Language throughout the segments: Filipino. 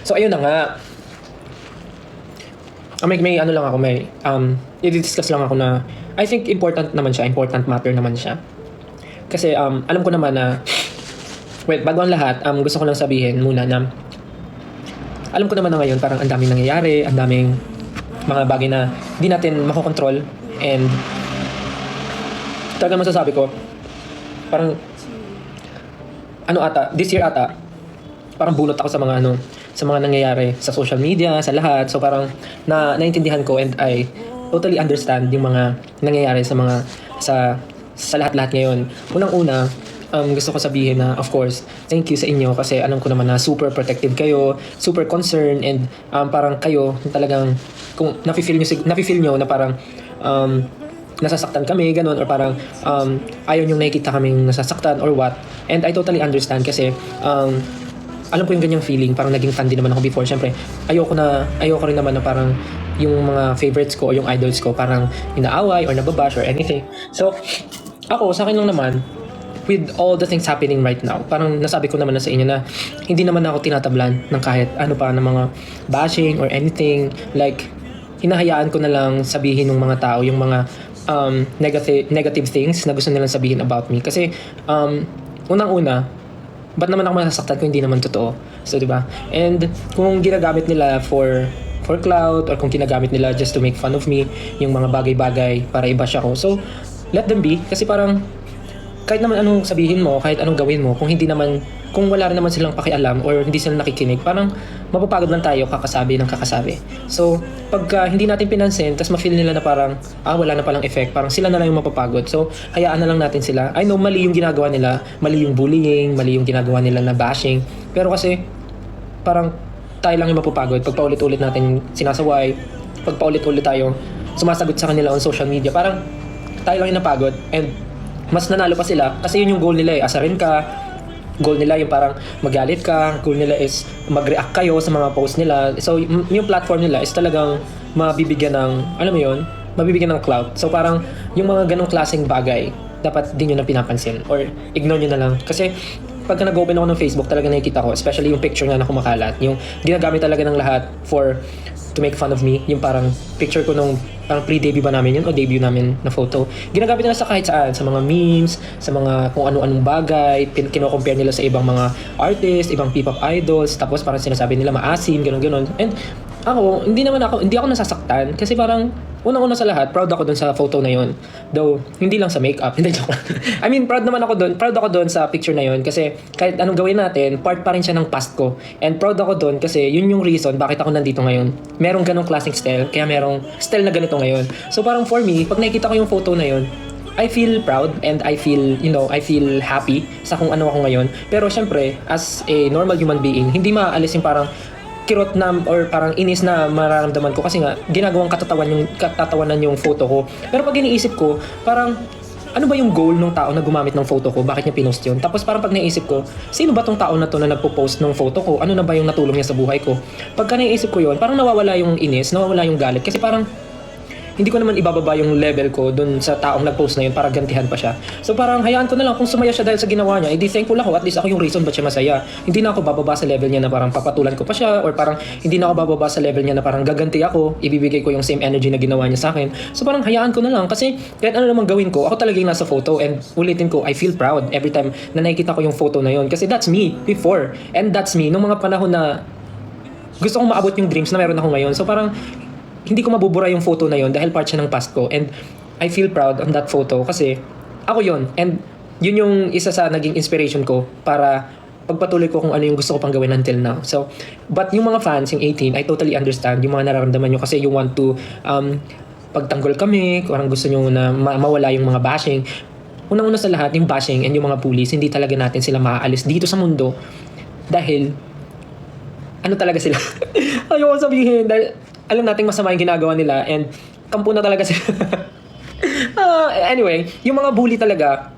So ayun na nga. May ano lang ako, i-discuss lang ako na I think important matter naman siya. Kasi alam ko naman na bago ang lahat, gusto ko lang sabihin muna na alam ko naman na ngayon parang ang daming nangyayari, ang daming mga bagay na di natin makokontrol, and talaga masasabi ko parang this year ata parang bunot ako sa mga nangyayari sa social media, sa lahat. So parang naintindihan ko, and I totally understand yung mga nangyayari sa lahat-lahat ngayon. Unang-una, gusto ko sabihin na of course, thank you sa inyo kasi alam ko naman na super protective kayo, super concerned, and parang kayo talagang kung nafe-feel nyo na parang nasasaktan kami, ganun, or parang ayaw nyong nakikita kaming nasasaktan or what. And I totally understand kasi alam ko yung ganyang feeling. Parang naging fan din naman ako before. Siyempre, ayoko rin naman na parang yung mga favorites ko o yung idols ko parang inaaway or nababash or anything. So, ako, sa akin lang naman, with all the things happening right now, parang nasabi ko naman na sa inyo na hindi naman ako tinatablan ng kahit ano pa ng mga bashing or anything. Like, hinahayaan ko na lang sabihin ng mga tao yung mga negative things na gusto nilang sabihin about me. Kasi, unang-una, ba't naman ako masasaktan kung hindi naman totoo? So, di ba? And kung ginagamit nila for clout, or kung ginagamit nila just to make fun of me, yung mga bagay-bagay para i-bash ako. So, let them be. Kasi parang, kahit naman anong sabihin mo, kahit anong gawin mo, kung wala rin naman silang pakialam or hindi sila nakikinig, parang mapapagod lang tayo kakasabi ng kakasabi. So, pagka hindi natin pinansin, tas ma-feel nila na parang, wala na palang effect, parang sila na lang yung mapapagod. So, hayaan na lang natin sila. I know, mali yung ginagawa nila, mali yung bullying, mali yung ginagawa nila na bashing. Pero kasi, parang tayo lang yung mapapagod. Pag paulit-ulit natin sinasaway, pag paulit-ulit tayo sumasagot sa kanila on social media, parang tayo lang yung napagod, and mas nanalo pa sila kasi yun yung goal nila asarin ka. Goal nila yung parang magalit ka. Goal nila is mag-react kayo sa mga post nila. So yung platform nila is talagang mabibigyan ng, alam mo yun, mabibigyan ng clout. So parang yung mga ganong klaseng bagay dapat din nyo na pinapansin or ignore nyo na lang. Kasi pagka nag-open ako ng Facebook, talaga nakikita ko, especially yung picture na kumakalat, yung ginagamit talaga ng lahat to make fun of me, yung parang picture ko nung parang pre-debut ba namin yun o debut namin na photo. Ginagamit nila sa kahit saan, sa mga memes, sa mga kung ano-anong bagay, kino-compare nila sa ibang mga artists, ibang P-pop idols, tapos parang sinasabi nila maasim, gano'n-gano'n. And ako, hindi ako nasasaktan kasi parang unang-una sa lahat, proud ako dun sa photo na yun. Though, hindi lang sa makeup. Hindi, joke lang. I mean, proud ako dun sa picture na yun kasi kahit anong gawin natin, part pa rin siya ng past ko. And proud ako dun kasi yun yung reason bakit ako nandito ngayon. Merong ganong classic style, kaya merong style na ganito ngayon. So parang for me, pag nakikita ko yung photo na yun, I feel proud and I feel happy sa kung ano ako ngayon. Pero syempre, as a normal human being, hindi maaalis yung parang kirot na or parang inis na mararamdaman ko kasi nga ginagawang katatawanan yung photo ko. Pero pag iniisip ko, parang ano ba yung goal ng tao na gumamit ng photo ko? Bakit niya pinost yun? Tapos parang pag naisip ko, sino ba tong tao na to na nagpo-post ng photo ko? Ano na ba yung natulong niya sa buhay ko? Pagka naisip ko yun, parang nawawala yung inis, nawawala yung galit. Kasi parang hindi ko naman ibababa yung level ko dun sa taong nag-post na yun para gantihan pa siya. So parang hayaan ko na lang kung sumaya siya dahil sa ginawa niya, edi thankful ako, at least ako yung reason ba't siya masaya. Hindi na ako bababa sa level niya na parang papatulan ko pa siya, or parang hindi na ako bababa sa level niya na parang gaganti ako, ibibigay ko yung same energy na ginawa niya sa akin. So parang hayaan ko na lang kasi kahit ano namang gawin ko, ako talaga yung nasa photo, and ulitin ko, I feel proud every time na nakikita ko yung photo na yun kasi that's me before, and that's me nung mga panahon na gusto kong maabot yung dreams na meron ako ngayon. So parang hindi ko mabubura yung photo na yon dahil part siya ng past ko, and I feel proud on that photo kasi ako yon, and yun yung isa sa naging inspiration ko para pagpatuloy ko kung ano yung gusto ko pang gawin until now. So, but yung mga fans, yung 18, I totally understand yung mga nararamdaman nyo kasi you want to pagtanggol kami, kung gusto nyo na mawala yung mga bashing. Unang-una sa lahat, yung bashing and yung mga bullies, hindi talaga natin sila maaalis dito sa mundo dahil ano talaga sila. Ayoko sabihin dahil alam nating masama yung ginagawa nila and kampo na talaga sila. Anyway, yung mga bully talaga,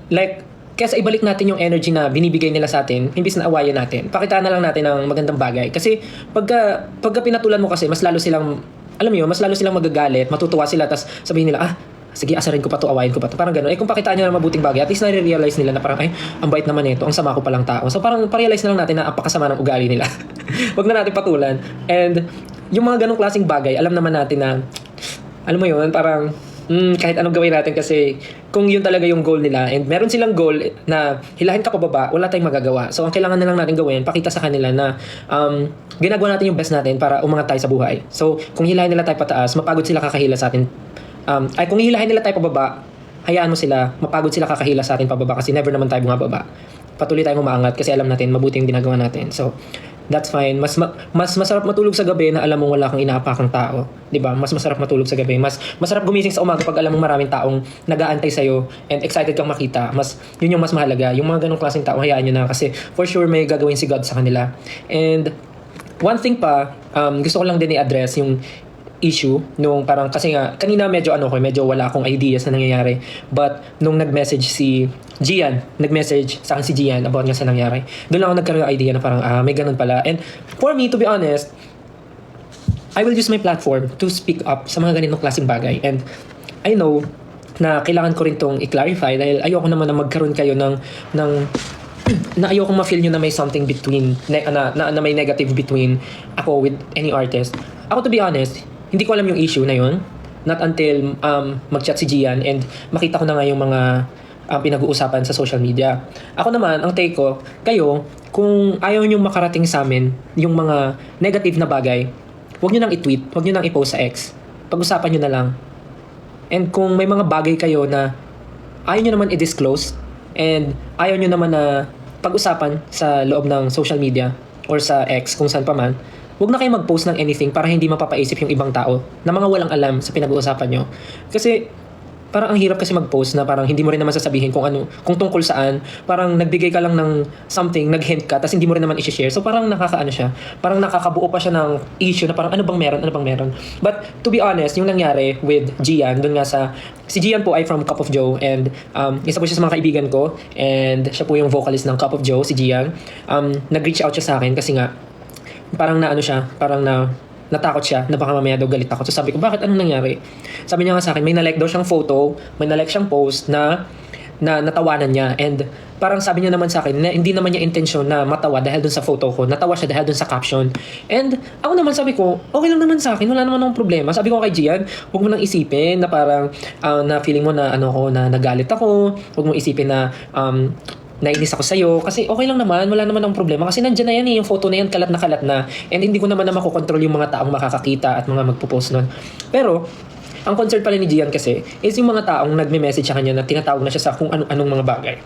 like, kaya ibalik natin yung energy na binibigay nila sa atin, imbis na awayan natin. Pakitaan na lang natin ng magandang bagay. Kasi pagka pinatulan mo kasi, mas lalo silang, alam mo yun, mas lalo silang magagalit, matutuwa sila, tapos sabihin nila, sige, asarin ko pa to, awayin ko pa to. Parang gano'n. Kung pakitaan nyo na mabuting bagay, at least nare-realize nila na parang, ay, ang bait naman nito, ang sama ko palang tao. So parang pa-realize na lang natin na ang pakasama ng ugali nila. Wag na natin patulan. And yung mga ganong klaseng bagay, alam naman natin na, alam mo yun, parang, kahit anong gawin natin kasi kung yun talaga yung goal nila and meron silang goal na hilahin ka pababa, wala tayong magagawa. So ang kailangan na lang natin gawin, pakita sa kanila na ginagawa natin yung best natin para umangat tayo sa buhay. So kung hilahin nila tayo pataas, mapagod sila kakahila sa atin. Kung hilahin nila tayo pababa, hayaan mo sila, mapagod sila kakahila sa atin pababa kasi never naman tayo bumababa. Patuloy tayong umaangat kasi alam natin mabuti yung ginagawa natin. So that's fine. Mas masarap matulog sa gabi na alam mo wala kang inaapakang tao, 'di ba? Mas masarap matulog sa gabi. Mas masarap gumising sa umaga pag alam mo maraming taong nag-aantay sa iyo and excited kang makita. Yun yung mas mahalaga. Yung mga ganong klaseng tao, hayaan niyo na kasi for sure may gagawin si God sa kanila. And one thing pa, gusto ko lang din i-address yung issue nung parang kasi nga kanina medyo wala akong ideas na nangyayari, but nung nag-message si Gian sa akin si Gian about nga sa nangyari, doon lang ako nagkaroon ng idea na parang may ganun pala. And for me, to be honest, I will use my platform to speak up sa mga ganitong klaseng bagay. And I know na kailangan ko rin tong i-clarify dahil ayoko naman na magkaroon kayo ng na ayoko ma-feel nyo na may something between na may negative between ako with any artist. Ako, to be honest, hindi ko alam yung issue na yun. Not until mag-chat si Gian and makita ko na nga yung mga pinag-uusapan sa social media. Ako naman, ang take ko, kayo, kung ayaw nyo makarating sa amin yung mga negative na bagay, huwag nyo nang i-tweet, huwag nyo nang i-post sa X. Pag-usapan nyo na lang. And kung may mga bagay kayo na ayaw nyo naman i-disclose and ayaw nyo naman na pag-usapan sa loob ng social media or sa X, kung saan pa man, huwag na kayo mag-post ng anything para hindi mapapaisip yung ibang tao na mga walang alam sa pinag-uusapan nyo. Kasi parang ang hirap kasi mag-post na parang hindi mo rin naman sasabihin kung tungkol saan. Parang nagbigay ka lang ng something, nag-hint ka, tapos hindi mo rin naman i-share. So parang siya. Parang nakakabuo pa siya ng issue na parang ano bang meron. But to be honest, yung nangyari with Gian, doon nga si Gian po ay from Cup of Joe and isa po siya sa mga kaibigan ko and siya po yung vocalist ng Cup of Joe, si Gian. Nag-reach out siya sa akin kasi nga parang natakot siya na baka mamaya daw galit ako. So sabi ko, bakit? Anong nangyari? Sabi niya nga sa akin, may na-like daw siyang photo, may na-like siyang post na natawanan niya. And parang sabi niya naman sa akin na hindi naman niya intensyon na matawa dahil dun sa photo ko. Natawa siya dahil dun sa caption. And ako naman sabi ko, okay lang naman sa akin, wala naman akong problema. Sabi ko kay Gian, huwag mo nang isipin na parang na feeling mo na na nagalit ako. Huwag mo isipin na nainis ako sa'yo kasi okay lang naman, wala naman ang problema kasi nandyan na yan yung photo na yan, kalat na and hindi ko naman na makokontrol yung mga taong makakakita at mga magpo-post nun. Pero ang concern pala ni Gian kasi is yung mga taong nagme-message sa kanya na tinatawag na siya sa kung anong mga bagay.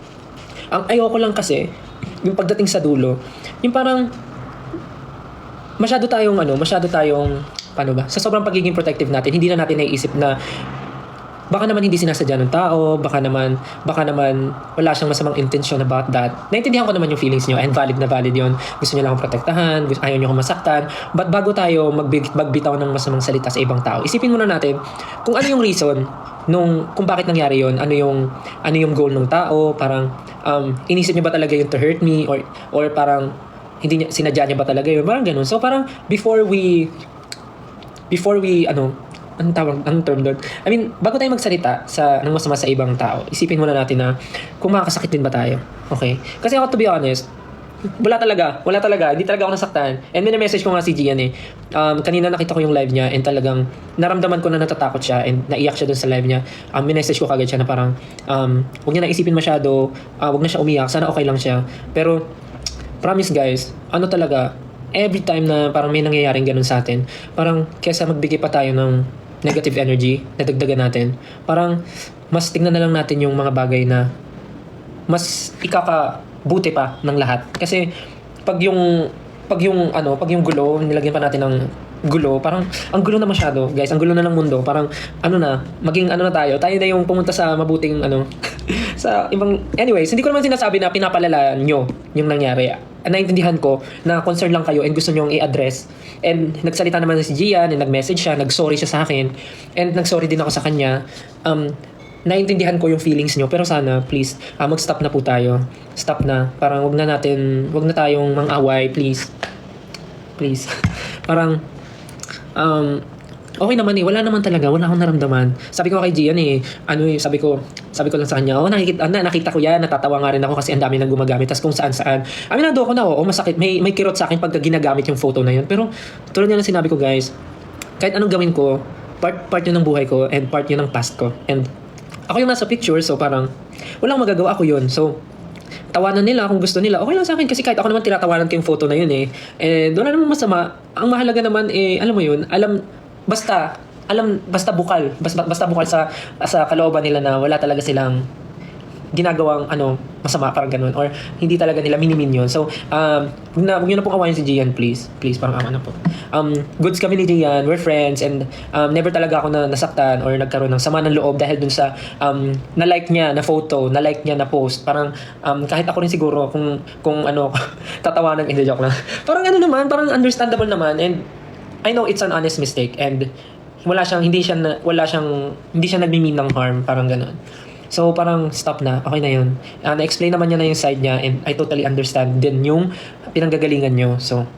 Ang ayoko lang kasi yung pagdating sa dulo, yung parang masyado tayong paano ba? Sa sobrang pagiging protective natin, hindi na natin naiisip na baka naman hindi sinasadya ng tao, baka naman wala siyang masamang intention about that. Naintindihan ko naman yung feelings niyo and valid na valid yun. Gusto niyo lang akong protektahan, ayaw niyo akong masaktan. But bago tayo magbitaw ng masamang salita sa ibang tao, isipin muna natin kung ano yung reason kung bakit nangyari yun, ano yung goal ng tao, parang inisip niya ba talaga yun to hurt me or parang hindi niya sinadya niya ba talaga yun, parang ganun. So parang before we anong term doon? I mean, bago tayo magsalita ng masama sa ibang tao, isipin muna natin na kung makakasakit din ba tayo. Okay? Kasi ako, to be honest, wala talaga. Hindi talaga ako nasaktan. And may message ko nga si Gian eh. Kanina nakita ko yung live niya and talagang naramdaman ko na natatakot siya and naiyak siya dun sa live niya. Message ko kagad siya na parang huwag niya na isipin masyado, huwag na siya umiyak, sana okay lang siya. Pero promise guys, talaga, every time na parang may nangyayaring ganun sa atin, parang kesa magbigay pa tayo ng negative energy na dagdagan natin, parang mas tingnan na lang natin yung mga bagay na mas ikakabuti pa ng lahat. Kasi pag yung gulo, nilagyan pa natin ng gulo, parang ang gulo na masyado, guys, ang gulo na ng mundo, parang maging na tayo na yung pumunta sa mabuting sa ibang, anyways, hindi ko naman sinasabi na pinapalala nyo yung nangyari. Naintindihan ko na concern lang kayo and gusto nyong i-address. And nagsalita naman si Gian and nag-message siya, nag-sorry siya sa akin and nag-sorry din ako sa kanya. Naintindihan ko yung feelings nyo, pero sana please mag-stop na po tayo. Stop na. Parang wag na tayong mang-away, please. Parang okay naman eh, wala naman talaga, wala akong naramdaman. Sabi ko kay Gian eh, sabi ko lang sa kanya, nakita ko yan, natatawa nga rin ako kasi ang dami nang gumagamit, tas kung saan. Aminado ako na, masakit, may kirot sa akin pagka ginagamit yung photo na yun. Pero, tulad nga lang sinabi ko guys, kahit anong gawin ko, part yun ng buhay ko, and part yun ng past ko. And, ako yung nasa picture, so parang, walang magagawa ako yun. So, tawanan nila kung gusto nila, okay lang sa akin kasi kahit ako naman tinatawanan ko yung photo na yun eh. And wala namang masama. Ang mahalaga naman eh, alam mo yun, basta bukal sa kalooban nila na wala talaga silang ginagawang masama, parang ganun, or hindi talaga nila minimin yun. So huwag nyo na pong awayin si Gian, please, parang awa na po. Goods kami ni Gian, we're friends, and never talaga ako na nasaktan or nagkaroon ng sama ng loob dahil dun sa na-like niya na photo, na-like niya na post. Parang kahit ako rin siguro kung tatawanan, hindi, joke lang. Parang parang understandable naman, and I know it's an honest mistake, and hindi siya nagmi-mean ng harm, parang ganun. So parang stop na, okay na yun. Na-explain naman niya na yung side niya, and I totally understand din yung pinanggagalingan niyo. So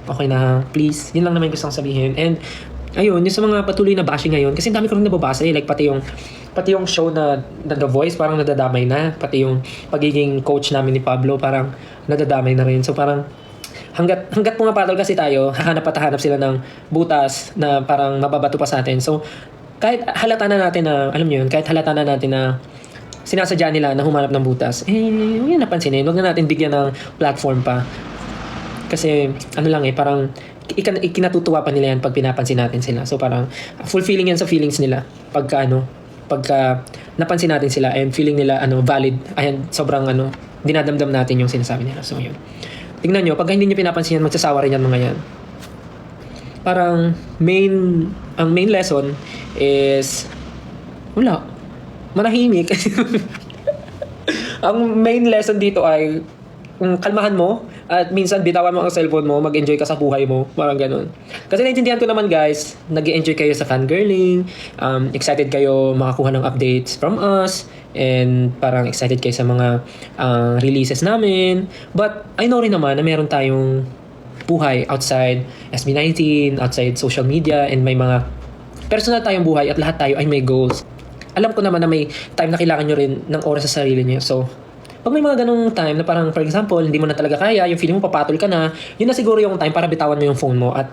okay na, please. Yun lang naman gusto kong sabihin. And ayun, yung sa mga patuloy na bashing ngayon, kasi dami ko rin nababasa eh, like pati yung show na The Voice, parang nadadamay na. Pati yung pagiging coach namin ni Pablo, parang nadadamay na rin. So parang hanggat pumapatol kasi tayo, hahanap sila ng butas na parang mababato pa sa atin. So kahit halata na natin na, alam niyo yun, sinasadya nila na humanap ng butas, huwag yan napansinin, huwag na natin bigyan ng platform pa. Kasi, parang, ikinatutuwa pa nila yan pag pinapansin natin sila. So, parang, fulfilling yan sa feelings nila. Pagka napansin natin sila, and feeling nila, valid, ayan, sobrang, dinadamdam natin yung sinasabi nila. So, yun. Tingnan nyo, pag hindi nyo pinapansin yan, magsasawa rin yan mga yan. Parang, ang main lesson is, wala, manahimik. Ang main lesson dito ay kalmahan mo at minsan bitawan mo ang cellphone mo, mag-enjoy ka sa buhay mo, parang ganun. Kasi naiintindihan ko naman guys, nag-enjoy kayo sa fangirling, excited kayo makakuha ng updates from us, and parang excited kayo sa mga releases namin. But I know rin naman na meron tayong buhay outside SB19, outside social media, and may mga personal tayong buhay at lahat tayo ay may goals. Alam ko naman na may time na kailangan nyo rin ng oras sa sarili nyo. So, pag may mga ganung time na parang, for example, hindi mo na talaga kaya, yung feeling mo papatol ka na, yun na siguro yung time para bitawan mo yung phone mo at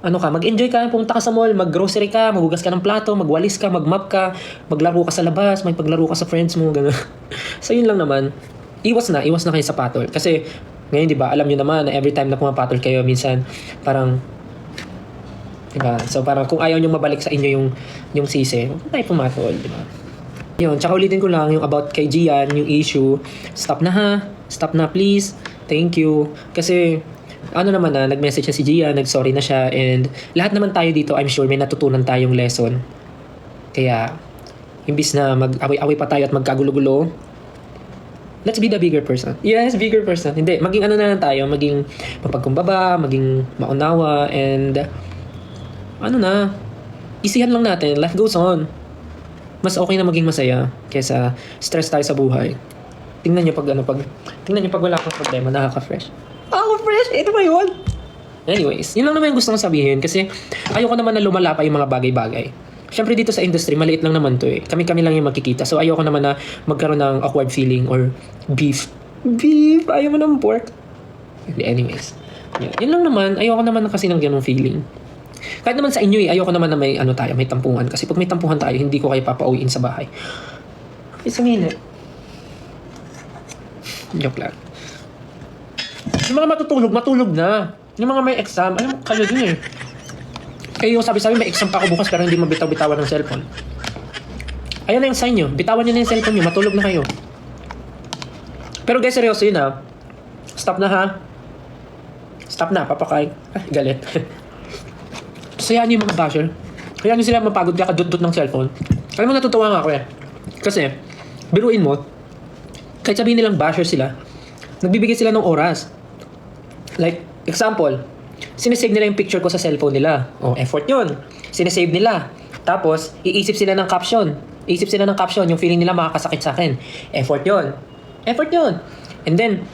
mag-enjoy ka, pumunta ka sa mall, mag-grocery ka, maghugas ka ng plato, magwalis ka, mag-map ka, maglaro ka sa labas, may paglaro ka sa friends mo, gano'n. So, yun lang naman. Iwas na kayo sa patol. Kasi, ngayon, di ba, alam nyo naman na every time na pumapatol kayo, minsan, parang, diba? So parang kung ayaw nyo mabalik sa inyo yung sisi, huwag tayo pumatol, diba? Yun, tsaka ulitin ko lang yung about kay Gian, yung issue. Stop na please. Thank you. Kasi nag-message na si Gian, nag-sorry na siya, and lahat naman tayo dito, I'm sure may natutunan tayong lesson. Kaya imbis na mag-away-away pa tayo at magkagulo-gulo, let's be the bigger person. Yes, bigger person. Hindi, maging na lang tayo, maging mapagkumbaba, maging maunawa, and isihan lang natin, life goes on. Mas okay na maging masaya kaysa stress tayo sa buhay. Tingnan nyo pag wala kang problema, nakaka-fresh. Nakaka-fresh? Ito ba yun? Anyways, yun lang naman yung gusto kong sabihin kasi ayoko naman na lumala pa yung mga bagay-bagay. Siyempre dito sa industry, maliit lang naman to eh. Kami lang yung magkikita. So ayoko naman na magkaroon ng awkward feeling or beef. Beef? Ayaw mo ng pork? Anyways, yun lang naman. Ayoko naman kasi ng ganung feeling. Kahit naman sa inyo ayoko naman na may may tampungan. Kasi pag may tampungan tayo, hindi ko kayo papauwiin sa bahay. Isang minute. Joke lang. Yung mga matulog na. Yung mga may exam, kayo din eh. Kayo sabi may exam pa ako bukas pero hindi mabitaw-bitawan ng cellphone. Ayan na yung sign nyo. Bitawan nyo na yung cellphone nyo. Matulog na kayo. Pero guys, seryoso yun ha. Stop na, papakay. Galit. Sayaan yung mga basher. Kaya nyo sila mapagod ka kadut-dut ng cellphone. Alam mo, natutuwa nga ako eh. Kasi, biruin mo, kahit sabihin nilang basher sila, nagbibigay sila ng oras. Like, example, sinesave nila yung picture ko sa cellphone nila. Effort yun. Sinesave nila. Tapos, iisip sila ng caption. Yung feeling nila makakasakit sa akin. Effort yun. And then,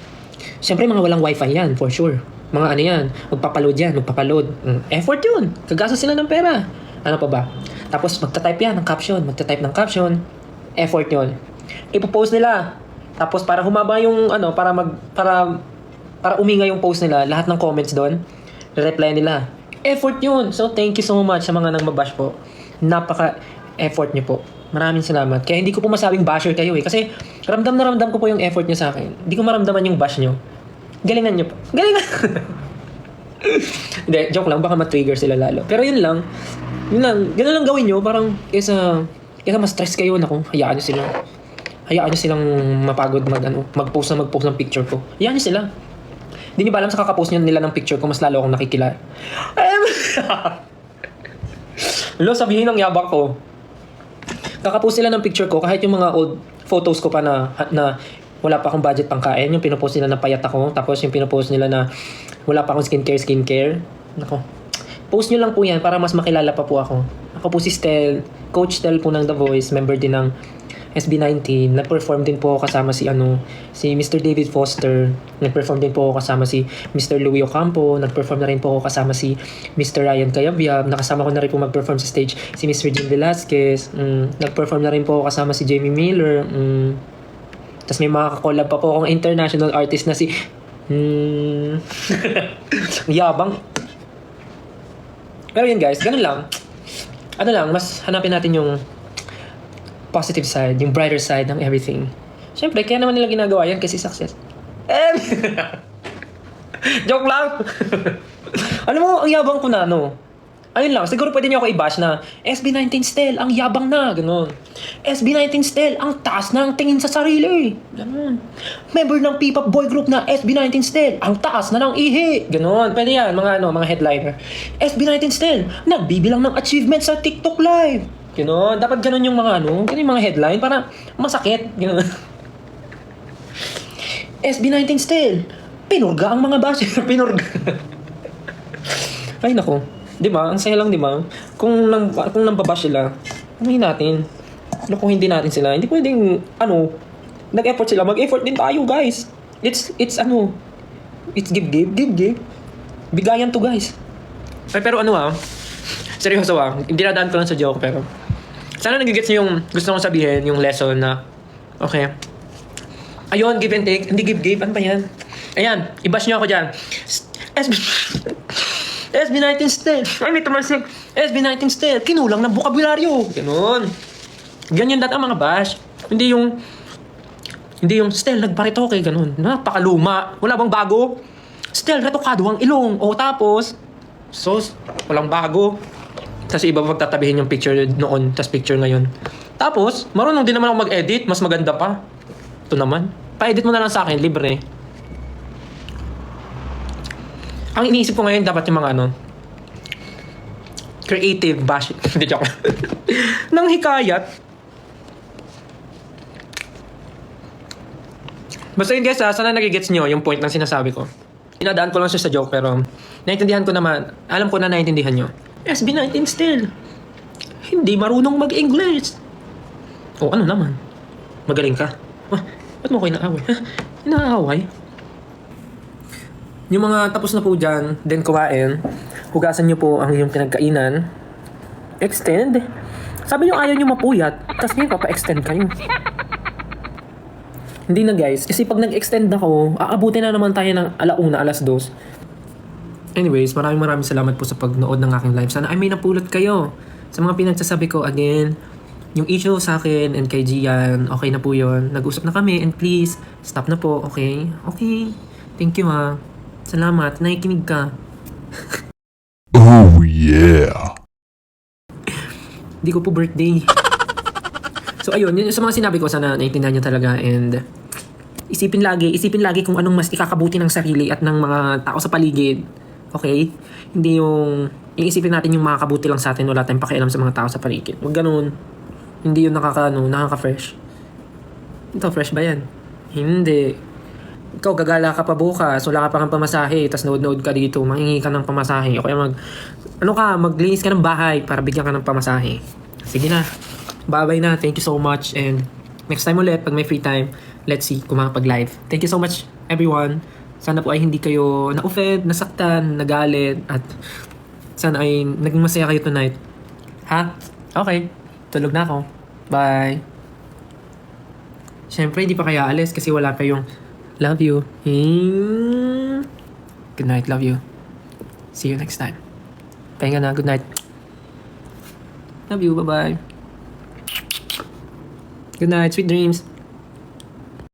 syempre mga walang wifi yan, for sure. Mga yan, magpapaload. Effort yun. Kagastos sila ng pera. Ano pa ba? Tapos magta-type yan ng caption. Magta-type ng caption. Effort yun. Ipo-post nila. Tapos para humaba yung ano, para uminga yung post nila, lahat ng comments doon, reply nila. Effort yun. So thank you so much sa mga nang mabash po. Napaka-effort nyo po. Maraming salamat. Kaya hindi ko po masabing basher kayo eh. Kasi ramdam na ramdam ko po yung effort nyo sa akin. Hindi ko maramdaman yung bash nyo. Galingan nyo po. Galingan! Hindi, joke lang. Baka ma-trigger sila lalo. Pero yun lang. Yun lang. Ganun lang gawin nyo. Parang kesa ma-stress kayo. Naku, hayaan nyo sila. Hayaan nyo silang mapagod mag-post ng picture ko. Hayaan nyo sila. Hindi nyo ba alam sa kakapost nyo nila ng picture ko, mas lalo akong nakikilala. Lo, sabihin ng yabang ko. Kakapost sila ng picture ko, kahit yung mga old photos ko pa na wala pa akong budget pang kain, yung pinopost nila na payat ako, tapos yung pinopost nila na wala pa akong skincare. Nako. Post nyo lang po yan para mas makilala pa po ako. Ako po si Stel, Coach Stel po ng The Voice, member din ng SB19. Nag-perform din po ako kasama si Mr. David Foster. Nag-perform din po ako kasama si Mr. Louie Ocampo. Nag-perform na rin po ako kasama si Mr. Ryan Cayabyab. Nakasama ko na rin po mag-perform sa stage si Miss Regine Velasquez. Nag-perform na rin po ako kasama si Jamie Miller. Tapos may mga kakolab pa po akong international artist na si yabang. Pero yun guys, ganun lang. Ano lang, mas hanapin natin yung positive side, yung brighter side ng everything. Siyempre, kaya naman nila ginagawa yan kasi success. Joke lang! Alam mo, ang yabang ko na, no? Ayun lang, siguro pwede niyo ako i-bash na SB19 Stel, ang yabang na, gano'n. SB19 Stel, ang taas na ang tingin sa sarili, gano'n. Member ng P-pop boy group na SB19 Stel, ang taas na ng ihi, gano'n. Pwede yan, mga headliner. SB19 Stel, nagbibilang ng achievement sa TikTok Live. Gano'n, dapat gano'n yung mga ganun yung mga headline para masakit, gano'n. SB19 Stel, pinurga ang mga basher, pinurga. Ay nako. Di ba? Ang saya lang, di ba? Kung nambabash sila, umihin natin. Ano kung hindi natin sila? Hindi pwedeng, nag-effort sila. Mag-effort din tayo, guys. It's give. Bigayan to, guys. Ay, pero seryoso dinadaan ko lang sa joke, pero sana nagigets niyo yung gusto kong sabihin, yung lesson na, okay. Ayun, give and take. Hindi give. Ano ba yan? Ayan, i-bash niyo ako dyan. SB19 Stel. Ay, may tumasig. SB19 Stel. Kinulang ng bukabularyo. Ganun. Ganyan dati ang mga bash. Hindi yung Stel, nagparitoke. Ganun. Napakaluma. Wala bang bago? Stel, retokado ang ilong. O tapos, walang bago. Tapos iba pagtatabihin yung picture noon, tapos picture ngayon. Tapos, marunong din naman ako mag-edit. Mas maganda pa. Ito naman. Pa-edit mo na lang sa akin, libre. Ang iniisip ko ngayon, dapat yung mga creative bash. Hindi, joke. Nang hikayat. Basta yun guys, sana nagigets nyo yung point ng sinasabi ko. Inadaan ko lang siya sa joke, pero naintindihan ko naman. Alam ko na naintindihan nyo. SB19 Stel. Hindi marunong mag-English. O ano naman? Magaling ka. Ba't mo ko inaaway? Inaaway? Yung mga tapos na po dyan, then kumain, hugasan nyo po ang inyong pinagkainan. Extend. Sabi nyo ayaw nyo mapuyat, tapos ngayon papa-extend kayo. Hindi na guys, kasi pag nag-extend ako, aabutin na naman tayo ng 1:00, 2:00. Anyways, maraming salamat po sa pagnood ng aking live. Sana ay may napulot kayo sa mga pinagsasabi ko. Again, yung issue sa akin and kay Gian, okay na po yun. Nag-usap na kami and please, stop na po, okay? Okay. Thank you ha. Salamat, nakikinig ka. Oh yeah. Hindi ko po birthday. So ayun, yun sa mga sinabi ko, sana naiintindihan nyo talaga and isipin lagi kung anong mas ikakabuti ng sarili at ng mga tao sa paligid. Okay? Hindi yung iisipin natin yung makakabuti lang sa atin, wala tayong pakialam sa mga tao sa paligid. Huwag ganun. Hindi yun nakaka-fresh. Ito, fresh ba yan? Hindi. Ikaw, gagala ka pa bukas, wala ka pa kang pamasahe, tas nood ka dito, mangingi ka ng pamasahe, o kaya maglinis ka ng bahay para bigyan ka ng pamasahe. Sige na, bye-bye na, thank you so much, and next time ulit, pag may free time, let's see kung makapag-live. Thank you so much, everyone. Sana po ay hindi kayo na-offend, nasaktan, nagalit, at sana ay naging masaya kayo tonight. Ha? Okay. Tulog na ako. Bye. Siyempre, hindi pa kaya alis kasi wala pa yung love you. Good night, love you. See you next time. Pahinga na, good night. Love you, bye-bye. Good night, sweet dreams.